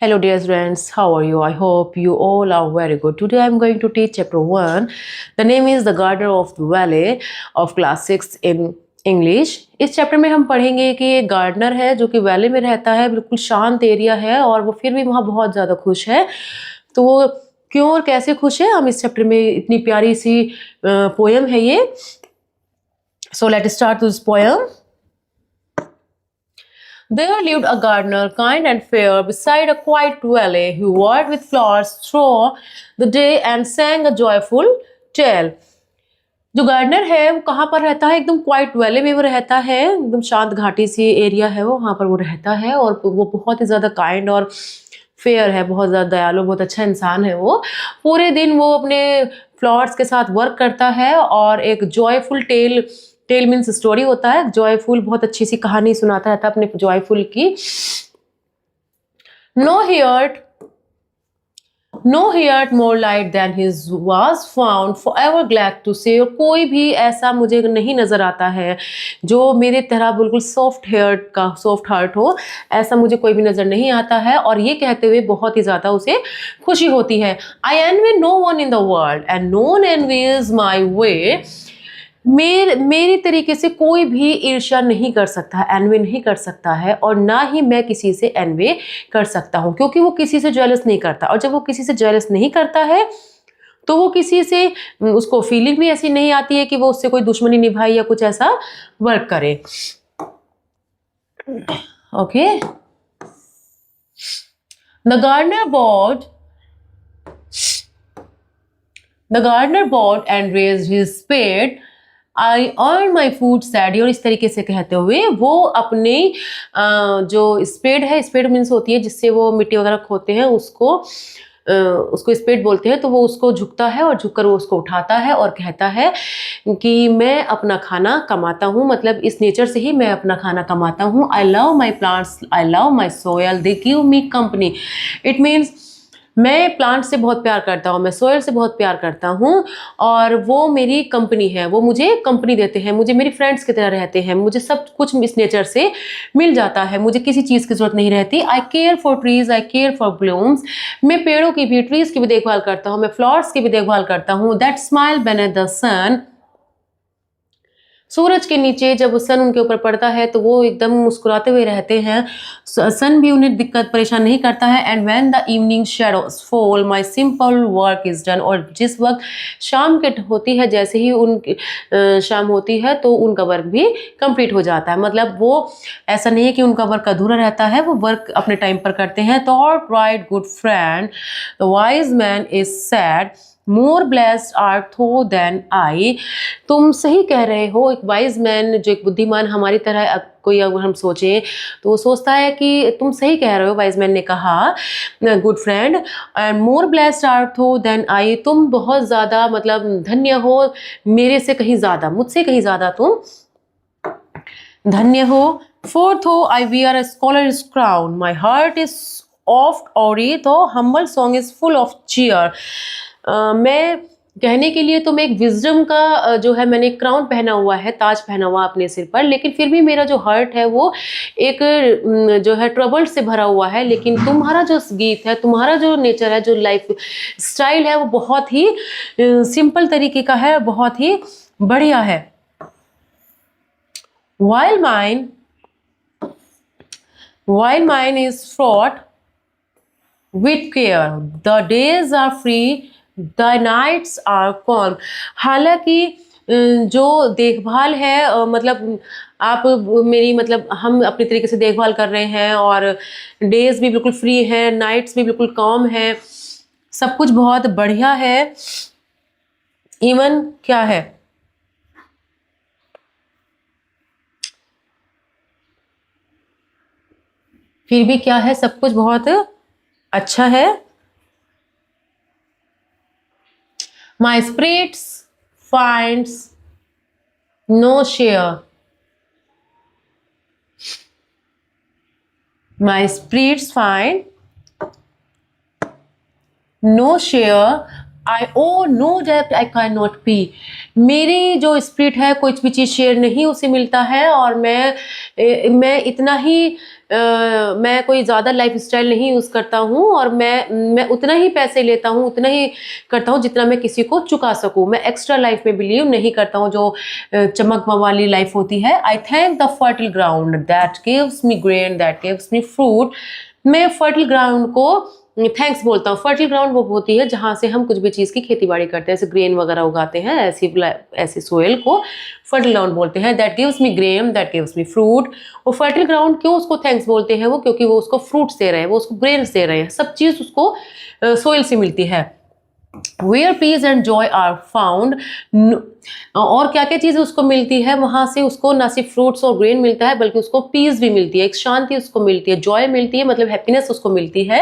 Hello dear friends, how are you? I hope you all are very good. Today I am going to teach chapter 1. The name is The Gardener of the Valley of class 6 in English. इस chapter में हम पढ़ेंगे कि एक gardener है जो कि valley में रहता है, बिल्कुल शांत एरिया है और वो फिर भी वहाँ बहुत ज़्यादा खुश है। तो वो क्यों और कैसे खुश है, हम इस चैप्टर में इतनी प्यारी सी पोएम है ये। So let's start this poem. There lived a gardener, kind and fair, beside a quiet valley. He worked with flowers through the day and sang a joyful tale. जो गार्डनर है वो कहाँ पर रहता है? एकदम क्वाइट वैली में वो रहता है, एकदम शांत घाटी सी एरिया है वो, वहाँ पर वो रहता है और वो बहुत ही ज़्यादा काइंड और फेयर है, बहुत ज़्यादा दयालु, बहुत अच्छा इंसान है वो। पूरे दिन वो अपने फ्लावर्स के साथ वर्क करता है और एक जॉयफुल टेल मीन्स स्टोरी होता है, जॉयफुल बहुत अच्छी सी कहानी सुनाता रहता है अपने जॉयफुल की। No heard more light than his was found forever glad to say। और कोई भी ऐसा मुझे नहीं नजर आता है जो मेरे तरह बिल्कुल सॉफ्ट हार्ट हो, ऐसा मुझे कोई भी नजर नहीं आता है। और ये कहते हुए बहुत ही ज्यादा उसे खुशी होती है। I envy no one in the world and no one envies my way। मेरी तरीके से कोई भी ईर्ष्या नहीं कर सकता, एनवे नहीं कर सकता है और ना ही मैं किसी से एनवे कर सकता हूँ, क्योंकि वो किसी से जेलस नहीं करता। और जब वो किसी से जेलस नहीं करता है तो वो किसी से, उसको फीलिंग भी ऐसी नहीं आती है कि वो उससे कोई दुश्मनी निभाए या कुछ ऐसा वर्क करे। Okay. The gardener bought and raised his spade। I earn my food sadly। और इस तरीके से कहते हुए वो अपने जो स्पेड है, स्पेड मीन्स होती है जिससे वो मिट्टी वगैरह खोते हैं, उसको स्पेड बोलते हैं। तो वो उसको झुकता है और झुककर वो उसको उठाता है और कहता है कि मैं अपना खाना कमाता हूँ, मतलब इस नेचर से ही मैं अपना खाना कमाता हूँ। I love my plants, I love my soil, they give me company. It means मैं प्लांट से बहुत प्यार करता हूँ, मैं सोयल से बहुत प्यार करता हूँ और वो मेरी कंपनी है, वो मुझे कंपनी देते हैं, मुझे मेरी फ्रेंड्स की तरह रहते हैं, मुझे सब कुछ इस नेचर से मिल जाता है, मुझे किसी चीज़ की जरूरत नहीं रहती। I care for trees, I care for blooms. मैं पेड़ों की भी, ट्रीज की भी देखभाल करता हूँ, मैं फ्लावर्स की भी देखभाल करता हूँ। दैट स्माइल बेनेथ द सन। सूरज के नीचे जब सन उनके ऊपर पड़ता है तो वो एकदम मुस्कुराते हुए रहते हैं, सन भी उन्हें दिक्कत परेशान नहीं करता है। And when the evening shadows fall my simple work is done. और जिस वक्त शाम के होती है, जैसे ही उनकी शाम होती है तो उनका वर्क भी कंप्लीट हो जाता है। मतलब वो ऐसा नहीं है कि उनका वर्क अधूरा रहता है, वो वर्क अपने टाइम पर करते हैं। Thought right good friend, the wise man is said, more blessed are thou than I. तुम सही कह रहे हो। एक वाइज मैन, जो एक बुद्धिमान हमारी तरह कोई अगर हम सोचें तो वो सोचता है कि तुम सही कह रहे हो, वाइज मैन ने कहा good friend. And more blessed are thou than I, तुम बहुत ज़्यादा मतलब धन्य हो, मेरे से कहीं ज़्यादा, मुझसे कहीं ज़्यादा तुम धन्य हो। फोर्थ हो, I wear a scholar's crown, my heart is oft awry, तो humble song is full of cheer. मैं कहने के लिए तो मैं एक विजडम का जो है, मैंने एक क्राउन पहना हुआ है, ताज पहना हुआ अपने सिर पर, लेकिन फिर भी मेरा जो हार्ट है वो एक जो है ट्रबल से भरा हुआ है। लेकिन तुम्हारा जो गीत है, तुम्हारा जो नेचर है, जो लाइफ स्टाइल है, वो बहुत ही सिंपल तरीके का है, बहुत ही बढ़िया है। While mine is fraught with care, the days are free, the nights are calm। हालांकि जो देखभाल है, मतलब आप मेरी, मतलब हम अपने तरीके से देखभाल कर रहे हैं और डेज भी बिल्कुल फ्री है, नाइट्स भी बिल्कुल कॉम है, सब कुछ बहुत बढ़िया है। इवन क्या है, फिर भी क्या है, सब कुछ बहुत अच्छा है। My spirits finds no share, my spirits find no share I owe no डेप्ट आई कैन नॉट पे। मेरी जो स्पिरिट है कुछ भी चीज़ शेयर नहीं उसे मिलता है, और मैं इतना ही मैं कोई ज़्यादा लाइफ स्टाइल नहीं यूज़ करता हूँ, और मैं उतना ही पैसे लेता हूँ, उतना ही करता हूँ जितना मैं किसी को चुका सकूँ। मैं एक्स्ट्रा लाइफ में बिलीव नहीं करता हूँ जो चमक वाली लाइफ होती है। आई thank the fertile ground that gives me grain that gives me fruit. मैं फर्टिल ग्राउंड को थैंक्स बोलता हूँ। फर्टिल ग्राउंड वो होती है जहाँ से हम कुछ भी चीज़ की खेती बाड़ी करते हैं, जैसे ग्रेन वगैरह उगाते हैं, ऐसी सोयल को फर्टिल ग्राउंड बोलते हैं। That gives me grain that gives me fruit. वो फर्टिल ग्राउंड क्यों उसको थैंक्स बोलते हैं, वो क्योंकि वो उसको फ्रूट्स दे रहे हैं, वो उसको ग्रेन्स दे रहे हैं, सब चीज़ उसको सोयल से मिलती है। Where peace and joy are found। और क्या क्या चीज़ उसको मिलती है वहाँ से, उसको ना सिर्फ फ्रूट्स और ग्रेन मिलता है बल्कि उसको पीस भी मिलती है, एक शांति उसको मिलती है, जॉय मिलती है, मतलब हैप्पीनेस उसको मिलती है।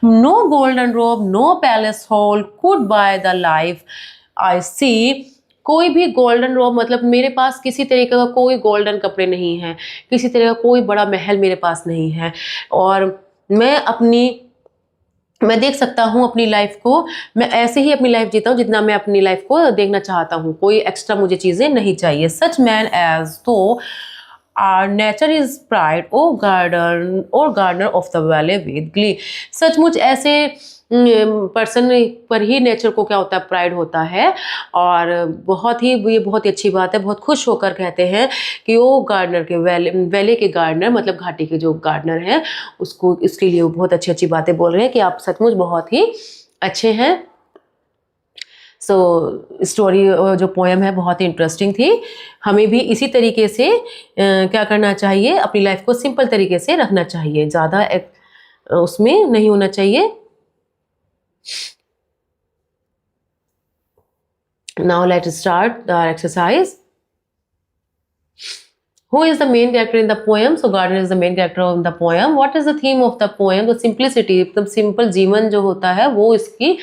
No golden robe no palace hall could buy the life I see. कोई भी गोल्डन रोब, मतलब मेरे पास किसी तरीके का कोई गोल्डन कपड़े नहीं है, किसी तरह का कोई बड़ा महल मेरे पास नहीं है, और मैं देख सकता हूँ अपनी लाइफ को, मैं ऐसे ही अपनी लाइफ जीता हूँ जितना मैं अपनी लाइफ को देखना चाहता हूँ, कोई एक्स्ट्रा मुझे चीज़ें नहीं चाहिए। Such man as to our nature is pride o gardener of the valley with glee. सचमुच ऐसे पर्सन पर ही नेचर को क्या होता है, प्राइड होता है, और ये बहुत ही अच्छी बात है, बहुत खुश होकर कहते हैं कि वो गार्डनर के वैले के गार्डनर, मतलब घाटी के जो गार्डनर हैं, उसको इसके लिए वो बहुत अच्छी अच्छी बातें बोल रहे हैं कि आप सचमुच बहुत ही अच्छे हैं। स्टोरी जो पोएम है बहुत ही इंटरेस्टिंग थी। हमें भी इसी तरीके से क्या करना चाहिए, अपनी लाइफ को सिंपल तरीके से रखना चाहिए, ज़्यादा उसमें नहीं होना चाहिए। Now let's start the exercise. Who is the main character in the poem? So Gardner is the main character of the poem. What is the theme of the poem? तो simplicity, एकदम सिंपल जीवन जो होता है वो इसकी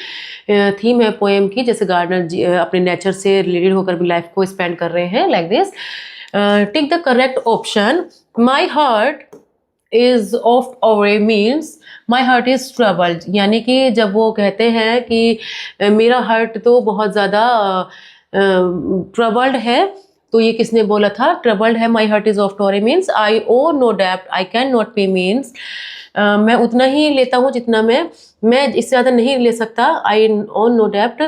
theme है poem की। जैसे गार्डनर अपने नेचर से रिलेटेड होकर भी लाइफ को स्पेंड कर रहे हैं, like this. Take the correct option. My heart is oft over means my heart is troubled, यानी कि जब वो कहते हैं कि मेरा हार्ट तो बहुत ज़्यादा ट्रबल्ड है, तो ये किसने बोला था, ट्रबल्ड है। My heart is oft tore means I owe no डेप्ट I can not pay means मैं उतना ही लेता हूँ जितना मैं इससे ज़्यादा नहीं ले सकता। आई ओन नो डेप्ट,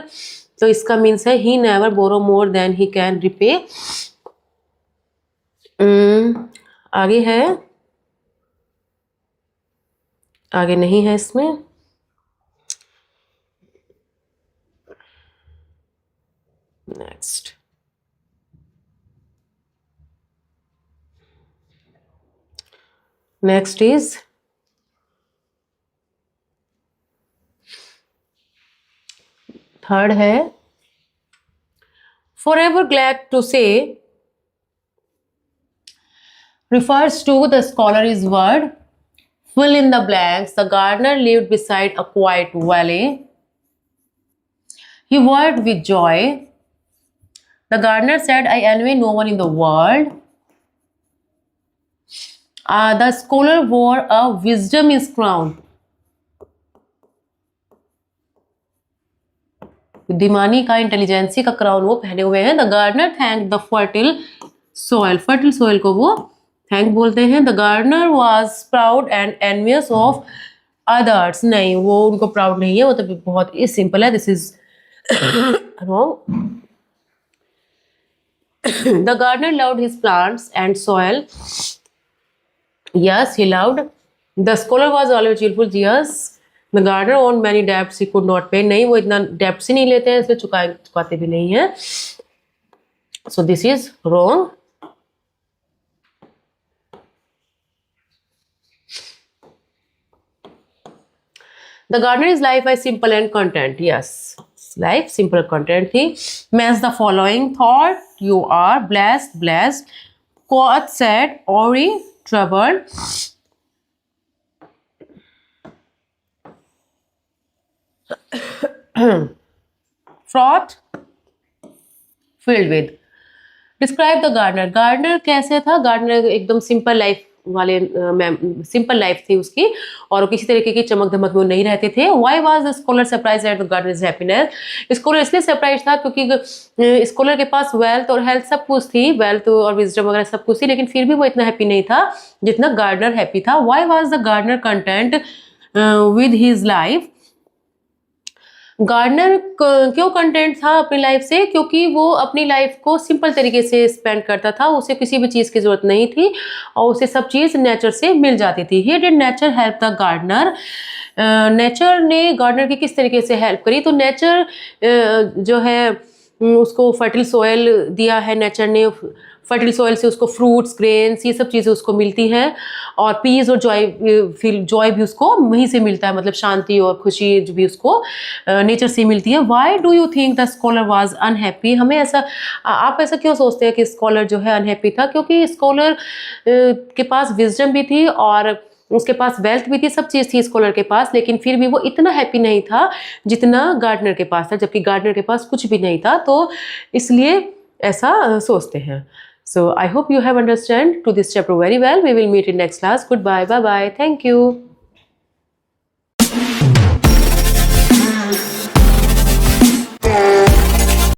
तो इसका मीन्स है he never borrow more than he can repay. आगे है, आगे नहीं है इसमें। नेक्स्ट, नेक्स्ट इज थर्ड है, forever glad to say refers to the scholar's word. Fill in the blanks. The gardener lived beside a quiet valley. He worked with joy. The gardener said, I envy no one in the world. The scholar wore a wisdom is crown. बुद्धिमानी का, intelligence का crown वो पहने हुए हैं। The gardener thank the fertile soil, fertile soil को वो thank बोलते हैं। The gardener was proud and envious of others, नहीं वो उनको प्राउड नहीं है, वो तो बहुत ही सिंपल है, this is wrong. The gardener loved his plants and soil, yes he loved. The scholar was always cheerful, yes. The gardener own many debts he could not pay, नहीं वो इतना डेब्ट्स ही नहीं लेते हैं, इसलिए चुकाते भी नहीं है, so this is wrong. The gardener's life is simple and content. Yes, life simple content थी। Match the following thought. You are blessed, blessed. Quote sad, worry, troubled. Fraught, filled with. Describe the gardener. Gardener कैसे था? Gardener एकदम simple life वाले simple life थी उसकी, और किसी तरीके की चमक धमक में वो नहीं रहते थे। Y was the scholar surprise at the Gardner's happiness? Scholar इसलिए सरप्राइज था क्योंकि स्कॉलर के पास वेल्थ और हेल्थ सब कुछ थी, वेल्थ और विजडम वगैरह सब कुछ थी, लेकिन फिर भी वो इतना हैप्पी नहीं था जितना गार्डनर हैप्पी था। Why was the gardener content with his life? Gardener क्यों कंटेंट था अपनी लाइफ से? क्योंकि वो अपनी लाइफ को सिंपल तरीके से स्पेंड करता था, उसे किसी भी चीज़ की ज़रूरत नहीं थी और उसे सब चीज़ नेचर से मिल जाती थी। Here did nature help the gardener? Nature ने गार्डनर की किस तरीके से हेल्प करी? तो नेचर जो है उसको फर्टिल सोयल दिया है, नेचर ने फर्टिल सॉइल से उसको फ्रूट्स, ग्रेन्स, ये सब चीज़ें उसको मिलती हैं, और पीस और जॉय भी उसको वहीं से मिलता है, मतलब शांति और खुशी जो भी उसको नेचर से मिलती है। Why do you think the scholar was unhappy? हमें ऐसा, आप ऐसा क्यों सोचते हैं कि स्कॉलर जो है अनहैप्पी था? क्योंकि स्कॉलर के पास विजडम भी थी और उसके पास वेल्थ भी थी, सब चीज़ थी स्कॉलर के पास, लेकिन फिर भी वो इतना हैप्पी नहीं था जितना गार्डनर के पास था, जबकि गार्डनर के पास कुछ भी नहीं था। तो इसलिए ऐसा सोचते हैं। So I hope you have understood to this chapter very well. We will meet in next class. Goodbye. Bye bye. Thank you.